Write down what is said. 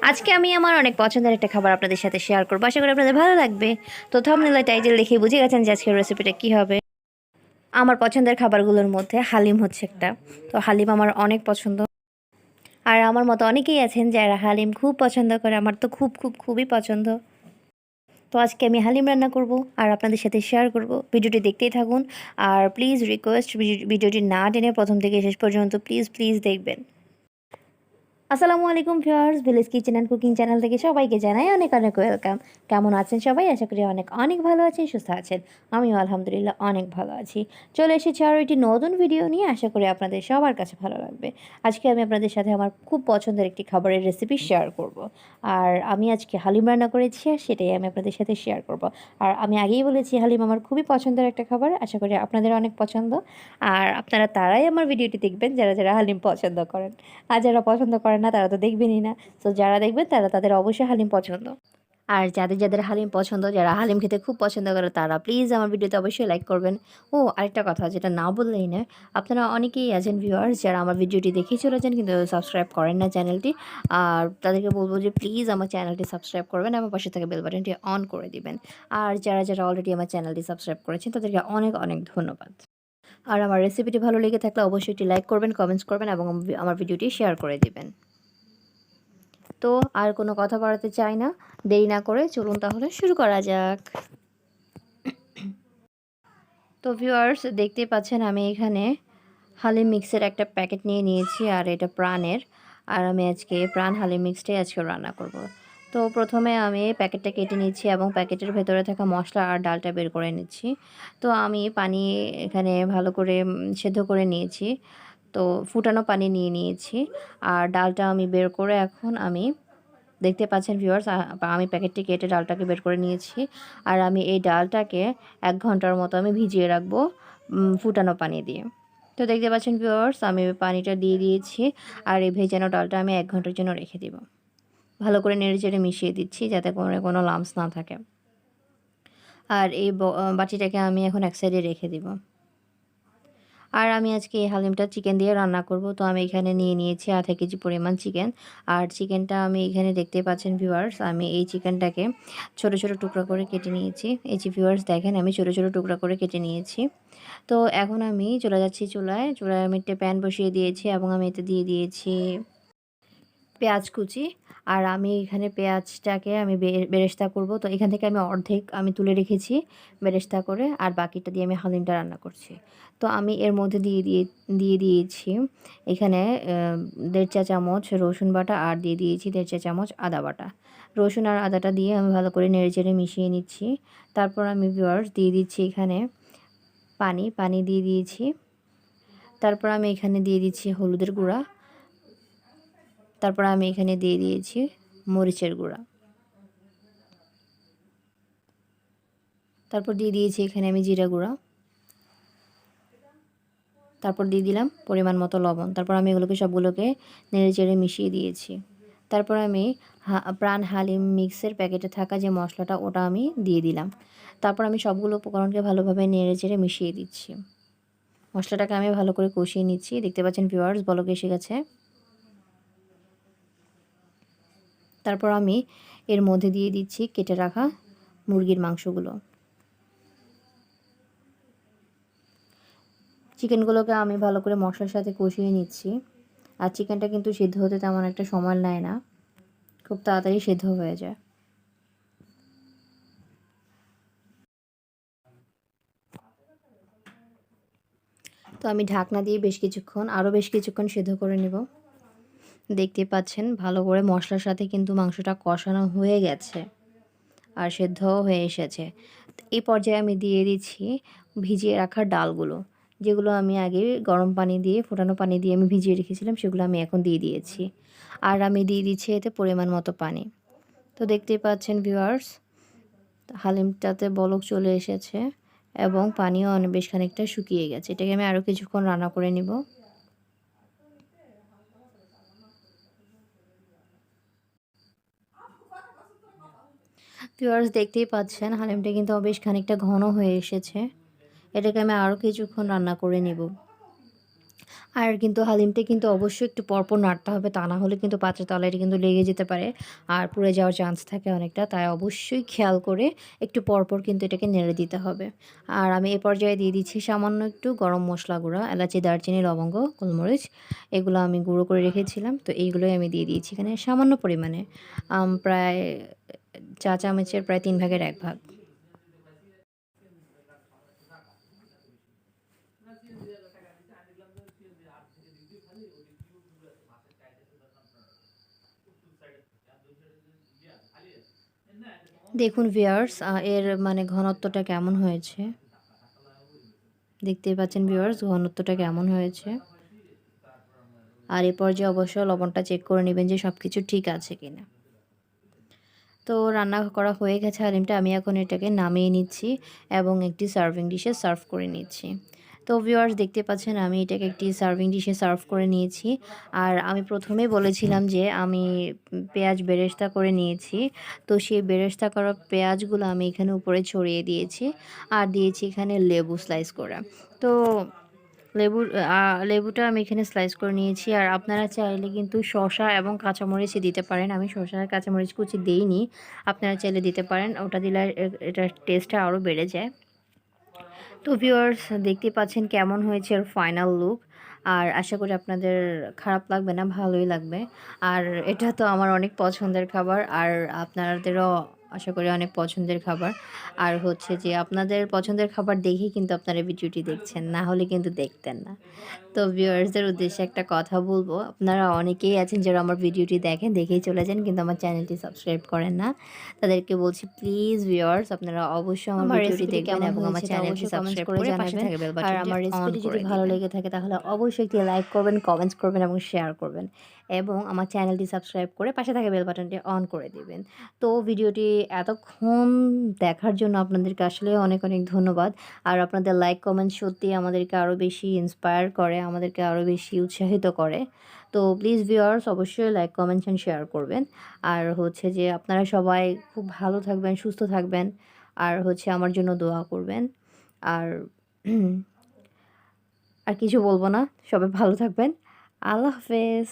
আজকে আমি আমার অনেক পছন্দের একটা খাবার আপনাদের সাথে শেয়ার করবো, আশা করি আপনাদের ভালো লাগবে। তো থাম্বনেল আর টাইটেল দেখে বুঝে গেছেন যে আজকের রেসিপিটা কী হবে। আমার পছন্দের খাবারগুলোর মধ্যে হালিম হচ্ছে একটা। তো হালিম আমার অনেক পছন্দ, আর আমার মতো অনেকেই আছেন যারা হালিম খুব পছন্দ করে। আমার তো খুবই পছন্দ। তো আজকে আমি হালিম রান্না করব আর আপনাদের সাথে শেয়ার করব। ভিডিওটি দেখতেই থাকুন, আর প্লিজ রিকোয়েস্ট, ভিডিওটি না টেনে প্রথম থেকে শেষ পর্যন্ত প্লিজ দেখবেন। আসসালামু আলাইকুম viewers, village kitchen and cooking channel থেকে সবাইকে জানাই অনেক ওয়েলকাম। কেমন আছেন সবাই? আশা করি অনেক ভালো আছেন, সুস্থ আছেন। আমিও আলহামদুলিল্লাহ অনেক ভালো আছি। চলে এসেছি আরও একটি নতুন ভিডিও নিয়ে, আশা করি আপনাদের সবার কাছে ভালো লাগবে। আজকে আমি আপনাদের সাথে আমার খুব পছন্দের একটি খাবারের রেসিপি শেয়ার করব। আর আমি আজকে হালিম রান্না করেছি, আর সেটাই আমি আপনাদের সাথে শেয়ার করব। আর আমি আগেই বলেছি হালিম আমার খুবই পছন্দের একটা খাবার, আশা করি আপনাদের অনেক পছন্দ। আর আপনারা তারাই আমার ভিডিওটি দেখবেন যারা যারা হালিম পছন্দ করেন। আর যারা পছন্দ করেন না তারা তো দেখবেনই না। তো যারা দেখবেন তাদের অবশ্যই হালিম পছন্দ। আর যাদের হালিম পছন্দ, যারা হালিম খেতে খুব পছন্দ করে, তারা প্লিজ আমার ভিডিওতে অবশ্যই লাইক করবেন। ও আরেকটা কথা যেটা না বললেই না, আপনারা অনেকেই আছেন ভিউয়ার্স যারা আমার ভিডিওটি দেখেই চলে যান কিন্তু সাবস্ক্রাইব করেন না চ্যানেলটি। আর তাদেরকে বলবো যে প্লিজ আমার চ্যানেলটি সাবস্ক্রাইব করবেন, আমার পাশে থেকে বেল বাটনটি অন করে দিবেন। আর যারা অলরেডি আমার চ্যানেলটি সাবস্ক্রাইব করেছেন তাদেরকে অনেক ধন্যবাদ। আর আমার রেসিপিটি ভালো লেগে থাকলে অবশ্যই একটি লাইক করবেন, কমেন্টস করবেন এবং আমার ভিডিওটি শেয়ার করে দিবেন। তো আর কোনো কথা বাড়াতে চাই না, দেরি না করে চলুন তাহলে শুরু করা যাক। তো ভিউয়ার্স দেখতেই পাচ্ছেন আমি এখানে হালিম মিক্সের একটা প্যাকেট নিয়ে নিয়েছি, আর এটা প্রাণের। আর আমি আজকে প্রাণ হালিম মিক্সটাই আজকে রান্না করব। তো প্রথমে আমি প্যাকেটটা কেটে নিচ্ছি এবং প্যাকেটের ভেতরে থাকা মশলা আর ডালটা বের করে নিচ্ছি। তো আমি পানি এখানে ভালো করে সেদ্ধ করে নিয়েছি। তো ফুটানো পানি নিয়ে নিয়েছি, আর ডালটা আমি বের করে এখন আমি দেখতে পাচ্ছেন ভিউয়ার্স, আমি প্যাকেটটি কেটে ডালটাকে বের করে নিয়েছি। আর আমি এই ডালটাকে 1 ঘন্টার মতো আমি ভিজিয়ে রাখবো ফুটানো পানি দিয়ে। তো দেখতে পাচ্ছেন ভিউয়ার্স, আমি পানিটা দিয়ে দিয়েছি, আর এই ভেজানো ডালটা আমি 1 ঘন্টার জন্য রেখে দিব। ভালো করে নেড়েচেড়ে মিশিয়ে দিচ্ছি যাতে কোনো লাম্পস না থাকে। আর এই বাটিটাকে আমি এখন এক সাইডে রেখে দিব। আর আমি আজকে এই হালিমটা চিকেন দিয়ে রান্না করব। তো আমি এখানে নিয়ে নিয়েছি আধা কেজি পরিমাণ চিকেন। আর চিকেনটা আমি এখানে দেখতে পাচ্ছেন ভিউয়ার্স, আমি এই চিকেনটাকে ছোট টুকরা করে কেটে নিয়েছি। এই যে ভিউয়ার্স দেখেন আমি ছোট টুকরা করে কেটে নিয়েছি। তো এখন আমি চলে যাচ্ছি চুলায় আমি একটা প্যান বসিয়ে দিয়েছি এবং আমি এতে দিয়ে দিয়েছি পেঁয়াজ কুচি। আর আমি এখানে পেঁয়াজটাকে আমি বেরেস্তা করব। তো এখান থেকে আমি অর্ধেক আমি তুলে রেখেছি বেরেস্তা করে, আর বাকিটা দিয়ে আমি হালিমটা রান্না করছি। তো আমি এর মধ্যে দিয়ে দিয়েছি এখানে 1.5 চা চামচ রসুন বাটা, আর দিয়ে দিয়েছি 1.5 চা চামচ আদা বাটা। রসুন আর আদাটা দিয়ে আমি ভালো করে নেড়েচেড়ে মিশিয়ে নিচ্ছি। তারপর আমি ভিউয়ার্স দিয়ে দিচ্ছি এখানে পানি দিয়ে দিয়েছি। তারপর আমি এখানে দিয়ে দিচ্ছি হলুদের গুঁড়া। তারপর আমি এখানে দিয়ে দিয়েছি মরিচের গুঁড়া। তারপর দিয়ে দিয়েছি এখানে আমি জিরা গুঁড়া। তারপর দিয়ে দিলাম পরিমাণ মতো লবণ। তারপর আমি সবগুলোকে নেড়েচেড়ে মিশিয়ে দিয়েছি। তারপর আমি প্রাণ হালিম মিক্সের প্যাকেটে থাকা যে মশলাটা ওটা আমি দিয়ে দিলাম। তারপর আমি সবগুলো উপকরণকে ভালোভাবে নেড়েচেড়ে মিশিয়ে দিচ্ছি। মশলাটাকে আমি ভালো করে কষিয়ে নিচ্ছি। দেখতে পাচ্ছেন ভিউয়ার্স বলক এসে গেছে। তারপর আমি এর মধ্যে দিয়ে দিচ্ছি কেটে রাখা মুরগির মাংসগুলো। চিকেনগুলোকে আমি ভালো করে মশলার সাথে কষিয়ে নিচ্ছি। আর চিকেনটা কিন্তু সিদ্ধ হতে তেমন একটা সময় নেয় না, খুব তাড়াতাড়ি সিদ্ধ হয়ে যায়। তো আমি ঢাকনা দিয়ে আরও বেশ কিছুক্ষণ সিদ্ধ করে নেব। দেখতে পাচ্ছেন ভালো করে মশলার সাথে কিন্তু মাংসটা কষানো হয়ে গেছে আর সেদ্ধও হয়ে এসেছে। এই পর্যায়ে আমি দিয়ে দিচ্ছি ভিজিয়ে রাখা ডালগুলো, যেগুলো আমি আগে গরম পানি দিয়ে ফোটানো পানি দিয়ে আমি ভিজিয়ে রেখেছিলাম, সেগুলো আমি এখন দিয়ে দিয়েছি। আর আমি দিয়ে দিচ্ছি এতে পরিমাণ মতো পানি। তো দেখতেই পাচ্ছেন ভিউয়ার্স, হালিমটাতে বলক চলে এসেছে এবং পানিও বেশ খানিকটা শুকিয়ে গেছে। এটাকে আমি আরও কিছুক্ষণ রান্না করে নিব। ভিউয়ার্স দেখতেই পাচ্ছেন হালিমটা কিন্তু বেশ খানিকটা ঘন হয়ে এসেছে। এটাকে আমি আরও কিছুক্ষণ রান্না করে নিব। আর কিন্তু হালিমটা কিন্তু অবশ্যই একটু পরপর নাড়তে হবে, তা না হলে কিন্তু পাত্রের তলায় এটা কিন্তু লেগে যেতে পারে আর পুড়ে যাওয়ার চান্স থাকে অনেকটা। তাই অবশ্যই খেয়াল করে একটু পরপর কিন্তু এটাকে নেড়ে দিতে হবে। আর আমি এ পর্যায়ে দিয়ে দিচ্ছি সামান্য একটু গরম মশলা গুঁড়া, এলাচি, দারচিনি, লবঙ্গ, গোলমরিচ, এগুলো আমি গুঁড়ো করে রেখেছিলাম। তো এইগুলোই আমি দিয়ে দিয়েছি এখানে সামান্য পরিমাণে, প্রায় চা চামচের প্রায় 3 ভাগের 1 ভাগ। দেখুন ভিউয়ার্স, এর মানে ঘনত্বটা কেমন হয়েছে, দেখতেই পাচ্ছেন ভিউয়ার্স ঘনত্বটা কেমন হয়েছে। আর এ পর্যায়ে অবশ্য লবণটা চেক করে নেবেন যে সব কিছু ঠিক আছে কিনা। তো রান্না করা হয়ে গেছে হালিমটা, আমি এখন এটাকে নামিয়ে নিচ্ছি এবং একটি সার্ভিং ডিশে সার্ভ করে নিচ্ছি। তো ভিউয়ার্স দেখতে পাচ্ছেন আমি এটাকে একটি সার্ভিং ডিশে সার্ভ করে নিয়েছি। আর আমি প্রথমেই বলেছিলাম যে আমি পেঁয়াজ বেরেস্তা করে নিয়েছি। তো সেই বেরেস্তা করা পেঁয়াজগুলো আমি এখানে উপরে ছড়িয়ে দিয়েছি আর দিয়েছি এখানে লেবু স্লাইস করা। তো লেবুটা আমি এখানে স্লাইস করে নিয়েছি। আর আপনারা চাইলে কিন্তু শসা এবং কাঁচামরিচই দিতে পারেন। আমি শসা আর কাঁচামরিচ কুচি দেইনি। আপনারা চাইলে দিতে পারেন। ওটা দিলে এটার টেস্টটা আরও বেড়ে যায়। তো ভিউয়ার্স দেখতেই পাচ্ছেন কেমন হয়েছে এর ফাইনাল লুক। আর আশা করি আপনাদের খারাপ লাগবে না, ভালোই লাগবে। আর এটা তো আমার অনেক পছন্দের খাবার, আর আপনাদেরও আশা করি অনেক পছন্দের খাবার। আর হচ্ছে যে আপনাদের পছন্দের খাবার দেখেই কিন্তু আপনারা ভিডিওটি দেখছেন, না হলে কিন্তু দেখতেন না। তো ভিউয়ার্সদের উদ্দেশ্যে একটা কথা বলবো, আপনারা অনেকেই আছেন যারা আমার ভিডিওটি দেখেন, দেখেই চলে যান কিন্তু আমার চ্যানেলটি সাবস্ক্রাইব করেন না। তাদেরকে বলছি প্লিজ ভিউয়ার্স আপনারা অবশ্যই আমার ভিডিওটি দেখবেন এবং আমার চ্যানেলটি সাবস্ক্রাইব করে পাশে থাকা বেল বাটনটি আর আমার রেসিপিটি যদি ভালো লেগে থাকে তাহলে অবশ্যই একটি লাইক করবেন, কমেন্টস করবেন এবং শেয়ার করবেন এবং আমার চ্যানেলটি সাবস্ক্রাইব করে পাশে থাকা বেল বাটনটি অন করে দিবেন। তো ভিডিওটি এতক্ষণ দেখার জন্য আপনাদেরকে আসলে অনেক অনেক ধন্যবাদ। আর আপনাদের লাইক কমেন্ট সত্যি আমাদেরকে আরও বেশি ইন্সপায়ার করে, আমাদেরকে আরও বেশি উৎসাহিত করে। তো প্লিজ ভিউয়ার্স অবশ্যই লাইক কমেন্টস অ্যান্ড শেয়ার করবেন। আর হচ্ছে যে আপনারা সবাই খুব ভালো থাকবেন, সুস্থ থাকবেন, আর হচ্ছে আমার জন্য দোয়া করবেন। আর আর কিছু বলবো না, সবাই ভালো থাকবেন। আল্লাহ হাফেজ।